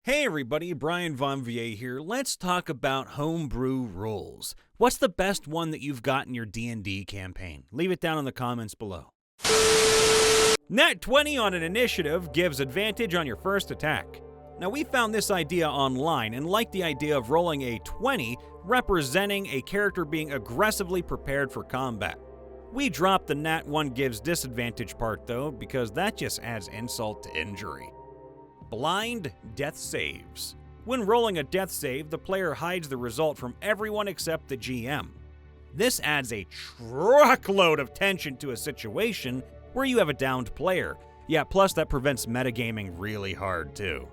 Hey everybody, Brian Von Vier here. Let's talk about homebrew rules. What's the best one that you've got in your D&D campaign? Leave it down in the comments below. Nat 20 on an initiative gives advantage on your first attack. Now we found this idea online and like the idea of rolling a 20 representing a character being aggressively prepared for combat. We dropped the Nat 1 gives disadvantage part though because that just adds insult to injury. Blind death saves. When rolling a death save, the player hides the result from everyone except the GM. This adds a truckload of tension to a situation where you have a downed player. Yeah, plus that prevents metagaming really hard too.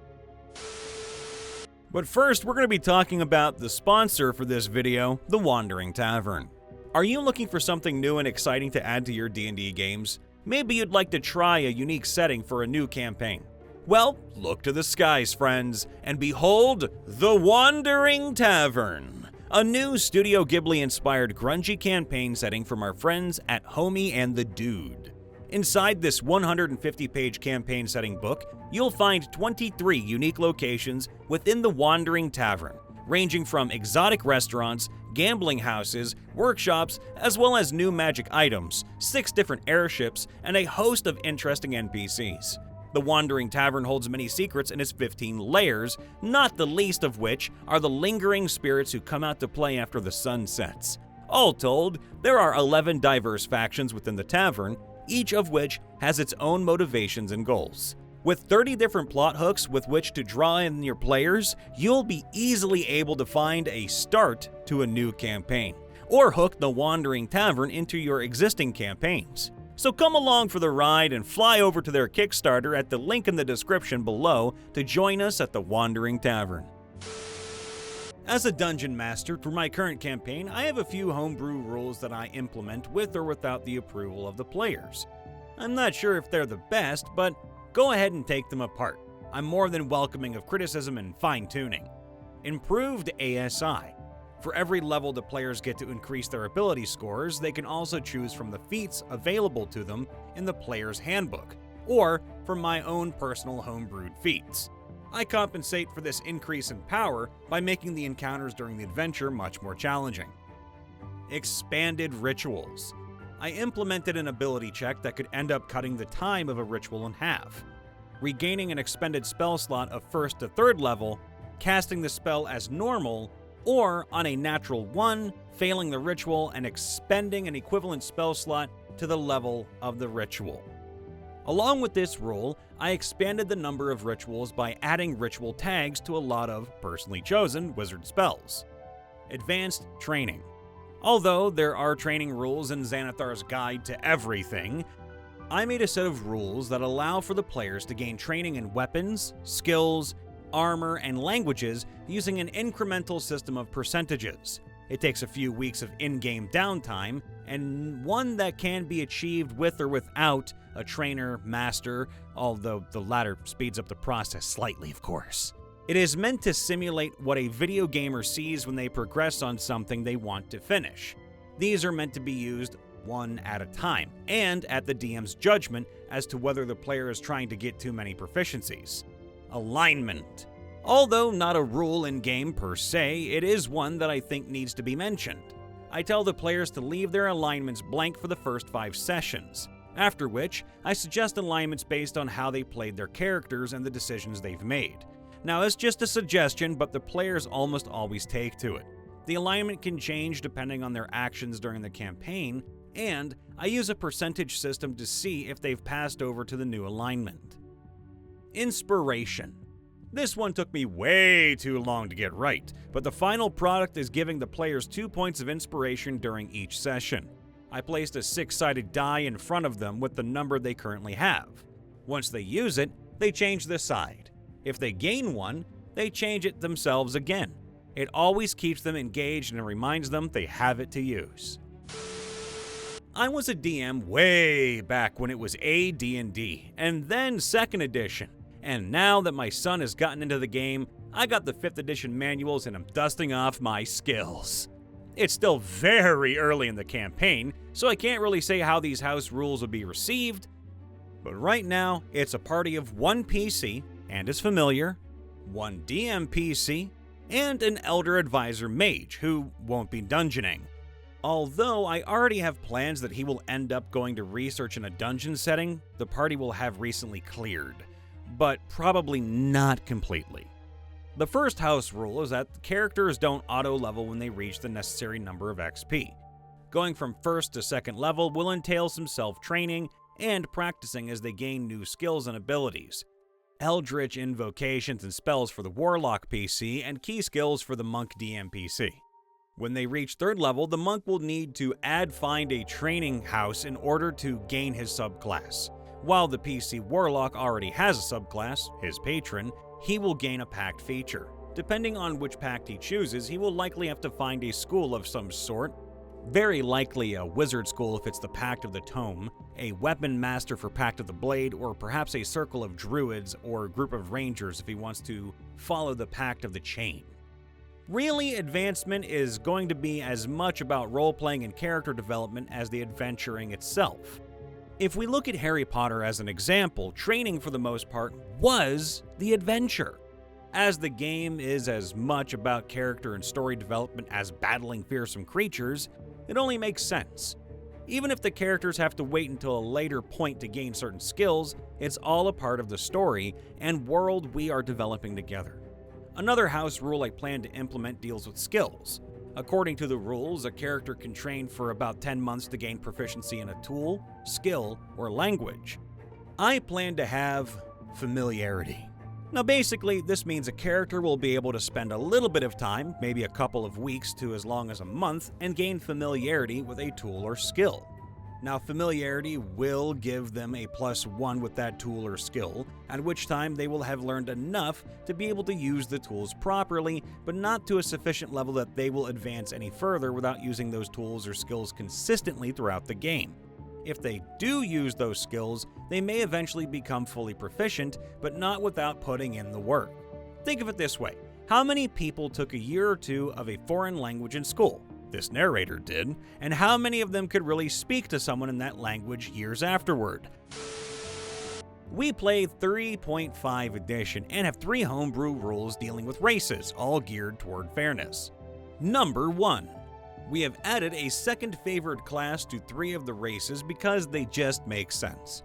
But first, we're going to be talking about the sponsor for this video, The Wandering Tavern. Are you looking for something new and exciting to add to your D&D games? Maybe you'd like to try a unique setting for a new campaign. Well, look to the skies, friends, and behold, The Wandering Tavern, a new Studio Ghibli-inspired grungy campaign setting from our friends at Homie and the Dude. Inside this 150-page campaign setting book, you'll find 23 unique locations within The Wandering Tavern, ranging from exotic restaurants, gambling houses, workshops, as well as new magic items, 6 different airships, and a host of interesting NPCs. The Wandering Tavern holds many secrets in its 15 layers, not the least of which are the lingering spirits who come out to play after the sun sets. All told, there are 11 diverse factions within the tavern, each of which has its own motivations and goals. With 30 different plot hooks with which to draw in your players, you'll be easily able to find a start to a new campaign, or hook the Wandering Tavern into your existing campaigns. So come along for the ride and fly over to their Kickstarter at the link in the description below to join us at the Wandering Tavern. As a dungeon master for my current campaign, I have a few homebrew rules that I implement with or without the approval of the players. I'm not sure if they're the best, but go ahead and take them apart. I'm more than welcoming of criticism and fine-tuning. Improved ASI. For every level the players get to increase their ability scores, they can also choose from the feats available to them in the player's handbook, or from my own personal homebrewed feats. I compensate for this increase in power by making the encounters during the adventure much more challenging. Expanded rituals. I implemented an ability check that could end up cutting the time of a ritual in half. Regaining an expended spell slot of 1st to 3rd level, casting the spell as normal, or on a natural 1, failing the ritual and expending an equivalent spell slot to the level of the ritual. Along with this rule, I expanded the number of rituals by adding ritual tags to a lot of personally chosen wizard spells. Advanced training. Although there are training rules in Xanathar's Guide to Everything, I made a set of rules that allow for the players to gain training in weapons, skills, armor, and languages using an incremental system of percentages. It takes a few weeks of in-game downtime, and one that can be achieved with or without a trainer, master, although the latter speeds up the process slightly, of course. It is meant to simulate what a video gamer sees when they progress on something they want to finish. These are meant to be used one at a time, and at the DM's judgment as to whether the player is trying to get too many proficiencies. Alignment. Although not a rule in-game per se, it is one that I think needs to be mentioned. I tell the players to leave their alignments blank for the first 5 sessions, after which I suggest alignments based on how they played their characters and the decisions they've made. Now, it's just a suggestion, but the players almost always take to it. The alignment can change depending on their actions during the campaign, and I use a percentage system to see if they've passed over to the new alignment. Inspiration. This one took me way too long to get right, but the final product is giving the players 2 points of inspiration during each session. I placed a 6-sided die in front of them with the number they currently have. Once they use it, they change the side. If they gain one, they change it themselves again. It always keeps them engaged and reminds them they have it to use. I was a DM way back when it was AD&D, and then 2nd edition. And now that my son has gotten into the game, I got the 5th edition manuals and I'm dusting off my skills. It's still very early in the campaign, so I can't really say how these house rules will be received, but right now it's a party of 1 PC and his familiar, 1 DM PC, and an Elder Advisor Mage who won't be dungeoning. Although I already have plans that he will end up going to research in a dungeon setting the party will have recently cleared, but probably not completely. The first house rule is that the characters don't auto-level when they reach the necessary number of XP. Going from first to second level will entail some self-training and practicing as they gain new skills and abilities. Eldritch invocations and spells for the Warlock PC, and key skills for the Monk DM PC. When they reach third level, the Monk will need to find a training house in order to gain his subclass. While the PC Warlock already has a subclass, his Patron, he will gain a pact feature. Depending on which pact he chooses, he will likely have to find a school of some sort. Very likely a wizard school if it's the Pact of the Tome, a weapon master for Pact of the Blade, or perhaps a circle of druids or group of rangers if he wants to follow the Pact of the Chain. Really, advancement is going to be as much about role-playing and character development as the adventuring itself. If we look at Harry Potter as an example, training for the most part was the adventure. As the game is as much about character and story development as battling fearsome creatures, it only makes sense. Even if the characters have to wait until a later point to gain certain skills, it's all a part of the story and world we are developing together. Another house rule I plan to implement deals with skills. According to the rules, a character can train for about 10 months to gain proficiency in a tool, skill, or language. I plan to have Familiarity. Now basically, this means a character will be able to spend a little bit of time, maybe a couple of weeks to as long as a month, and gain familiarity with a tool or skill. Now familiarity will give them a +1 with that tool or skill, at which time they will have learned enough to be able to use the tools properly, but not to a sufficient level that they will advance any further without using those tools or skills consistently throughout the game. If they do use those skills, they may eventually become fully proficient, but not without putting in the work. Think of it this way. How many people took a year or two of a foreign language in school? This narrator did. And how many of them could really speak to someone in that language years afterward? We play 3.5 edition and have 3 homebrew rules dealing with races, all geared toward fairness. Number 1. We have added a second favored class to 3 of the races because they just make sense.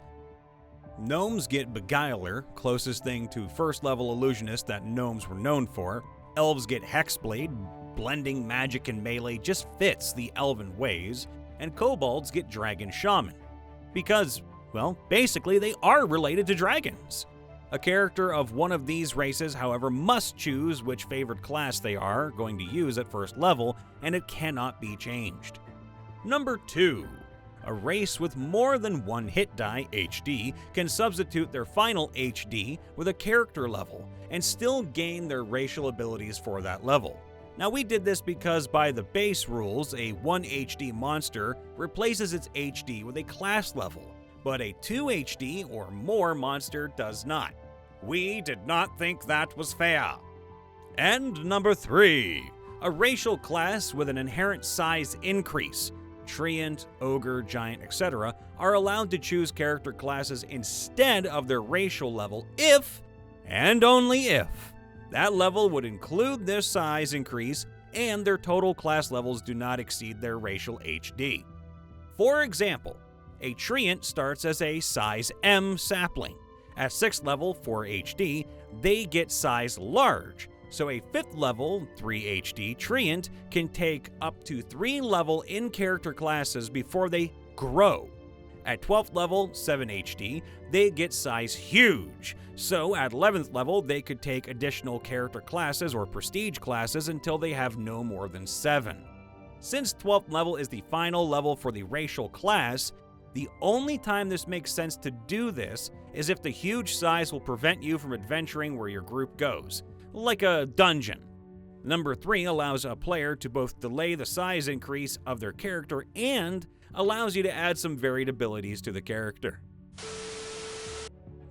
Gnomes get Beguiler, closest thing to first level illusionist that gnomes were known for. Elves get Hexblade, blending magic and melee just fits the elven ways. And kobolds get Dragon Shaman. Because, well, basically they are related to dragons. A character of one of these races, however, must choose which favored class they are going to use at first level, and it cannot be changed. Number 2. A race with more than 1 hit die, HD, can substitute their final HD with a character level, and still gain their racial abilities for that level. Now we did this because by the base rules, a 1 HD monster replaces its HD with a class level, but a 2 HD or more monster does not. We did not think that was fair. And number 3, a racial class with an inherent size increase, Treant, Ogre, Giant, etc., are allowed to choose character classes instead of their racial level if, and only if, that level would include this size increase and their total class levels do not exceed their racial HD. For example, a Treant starts as a size M sapling. At 6th level, 4 HD, they get size large, so a 5th level, 3 HD Treant can take up to 3 level in-character classes before they grow. At 12th level, 7 HD, they get size huge, so at 11th level, they could take additional character classes or prestige classes until they have no more than 7. Since 12th level is the final level for the racial class, the only time this makes sense to do this is if the huge size will prevent you from adventuring where your group goes, like a dungeon. Number 3 allows a player to both delay the size increase of their character and allows you to add some varied abilities to the character.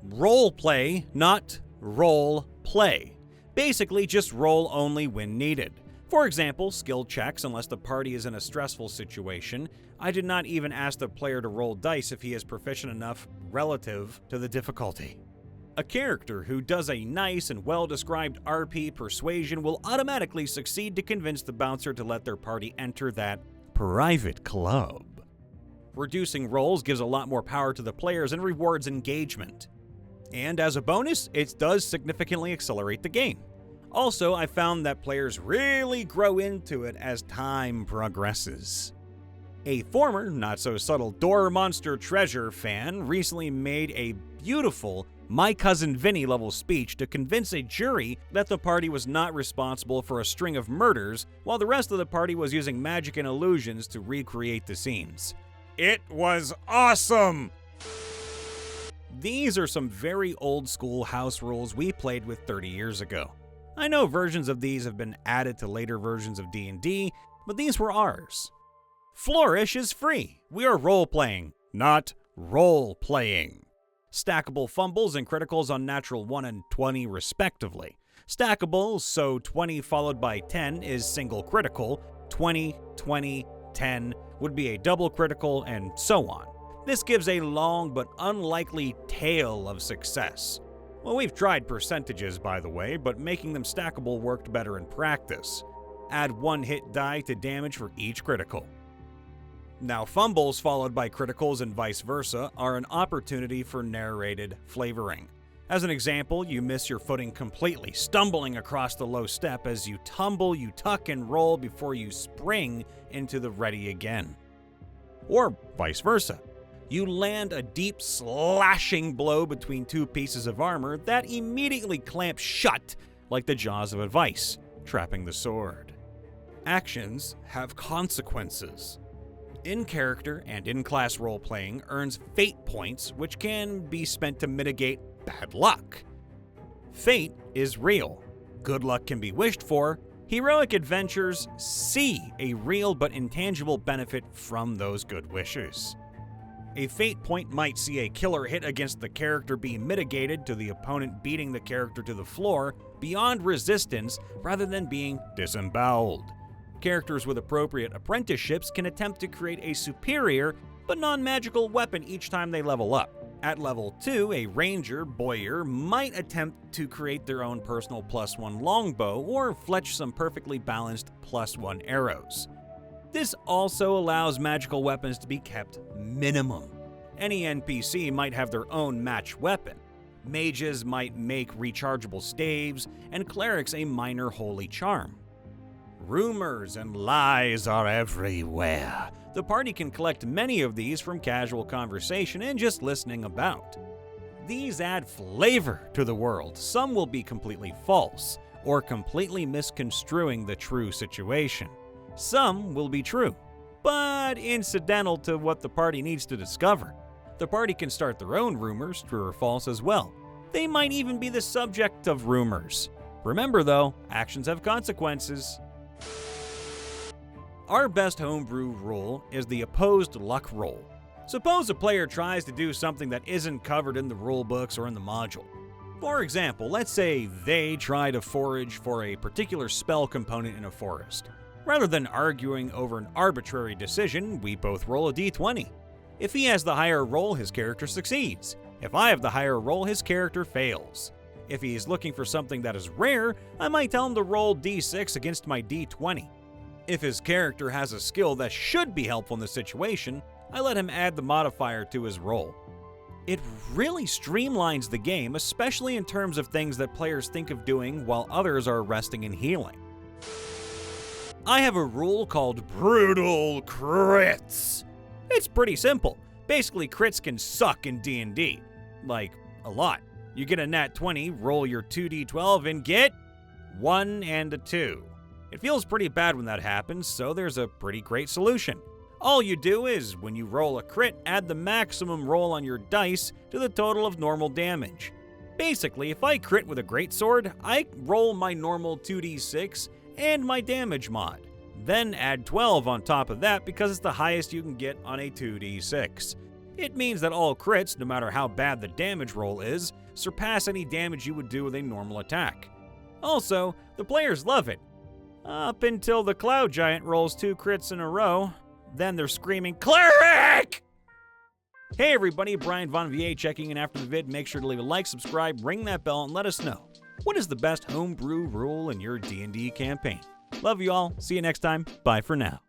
Roleplay, not role play. Basically, just roll only when needed. For example, skill checks unless the party is in a stressful situation. I did not even ask the player to roll dice if he is proficient enough relative to the difficulty. A character who does a nice and well-described RP persuasion will automatically succeed to convince the bouncer to let their party enter that private club. Reducing rolls gives a lot more power to the players and rewards engagement. And as a bonus, it does significantly accelerate the game. Also, I found that players really grow into it as time progresses. A former, not-so-subtle Door Monster Treasure fan recently made a beautiful My Cousin Vinny level speech to convince a jury that the party was not responsible for a string of murders, while the rest of the party was using magic and illusions to recreate the scenes. It was awesome! These are some very old-school house rules we played with 30 years ago. I know versions of these have been added to later versions of D&D, but these were ours. Flourish is free. We are role-playing, not role-playing. Stackable fumbles and criticals on natural 1 and 20 respectively. Stackable, so 20 followed by 10 is single critical, 20, 20, 10 would be a double critical, and so on. This gives a long but unlikely tail of success. Well, we've tried percentages, by the way, but making them stackable worked better in practice. Add 1 hit die to damage for each critical. Now, fumbles followed by criticals and vice versa are an opportunity for narrated flavoring. As an example, you miss your footing completely, stumbling across the low step. As you tumble, you tuck and roll before you spring into the ready again. Or vice versa. You land a deep slashing blow between 2 pieces of armor that immediately clamp shut like the jaws of a vice, trapping the sword. Actions have consequences. In-character and in-class role-playing earns fate points, which can be spent to mitigate bad luck. Fate is real. Good luck can be wished for. Heroic adventures see a real but intangible benefit from those good wishes. A fate point might see a killer hit against the character be mitigated to the opponent beating the character to the floor beyond resistance rather than being disemboweled. Characters with appropriate apprenticeships can attempt to create a superior but non-magical weapon each time they level up. At level 2, a ranger, bowyer, might attempt to create their own personal +1 longbow or fletch some perfectly balanced +1 arrows. This also allows magical weapons to be kept minimum. Any NPC might have their own match weapon. Mages might make rechargeable staves, and clerics a minor holy charm. Rumors and lies are everywhere. The party can collect many of these from casual conversation and just listening about. These add flavor to the world. Some will be completely false, or completely misconstruing the true situation. Some will be true, but incidental to what the party needs to discover. The party can start their own rumors, true or false as well. They might even be the subject of rumors. Remember though, actions have consequences. Our best homebrew rule is the opposed luck roll. Suppose a player tries to do something that isn't covered in the rulebooks or in the module. For example, let's say they try to forage for a particular spell component in a forest. Rather than arguing over an arbitrary decision, we both roll a d20. If he has the higher roll, his character succeeds. If I have the higher roll, his character fails. If he is looking for something that is rare, I might tell him to roll d6 against my d20. If his character has a skill that should be helpful in the situation, I let him add the modifier to his roll. It really streamlines the game, especially in terms of things that players think of doing while others are resting and healing. I have a rule called Brutal Crits. It's pretty simple. Basically, crits can suck in D&D. Like, a lot. You get a nat 20, roll your 2d12, and get 1 and a 2. It feels pretty bad when that happens, so there's a pretty great solution. All you do is, when you roll a crit, add the maximum roll on your dice to the total of normal damage. Basically, if I crit with a greatsword, I roll my normal 2d6 and my damage mod. Then add 12 on top of that because it's the highest you can get on a 2d6. It means that all crits, no matter how bad the damage roll is, surpass any damage you would do with a normal attack. Also, the players love it. Up until the Cloud Giant rolls 2 crits in a row, then they're screaming, "Cleric!" Hey everybody, Brian Von VA checking in after the vid. Make sure to leave a like, subscribe, ring that bell, and let us know what is the best homebrew rule in your D&D campaign. Love you all. See you next time. Bye for now.